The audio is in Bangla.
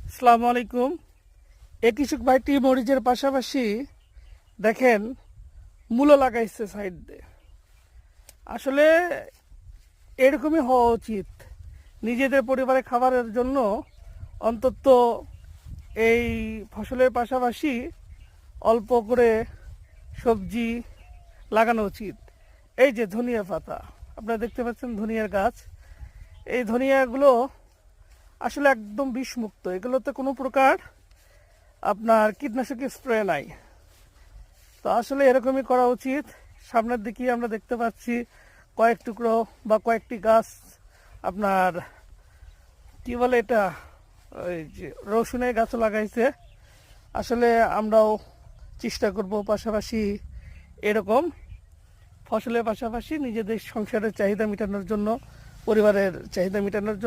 আসসালামু আলাইকুম। এই কৃষক ভাইটি মরিচের পাশাপাশি দেখেন মূলো লাগাইছে সাইড দিয়ে। আসলে এরকমই হওয়া উচিত। নিজেদের পরিবারের খাবারের জন্য অন্তত এই ফসলের পাশাপাশি অল্প করে সবজি লাগানো উচিত। এই যে ধনিয়া পাতা, আপনারা দেখতে পাচ্ছেন ধনিয়ার গাছ। এই ধনিয়াগুলো আসলে একদম বিষমুক্ত, এগুলোতে কোনো প্রকার আপনার কীটনাশক স্প্রে নাই। তো আসলে এরকমই করা উচিত। সামনের দিকে আমরা দেখতে পাচ্ছি কয়েক টুকরো বা কয়েকটি গাছ আপনার কি বলে এটা, ওই যে রসুনের গাছও লাগাইছে। আসলে আমরাও চেষ্টা করব পাশাপাশি এরকম ফসলের পাশাপাশি নিজেদের সংসারের চাহিদা মেটানোর জন্য, পরিবারের চাহিদা মেটানোর জন্য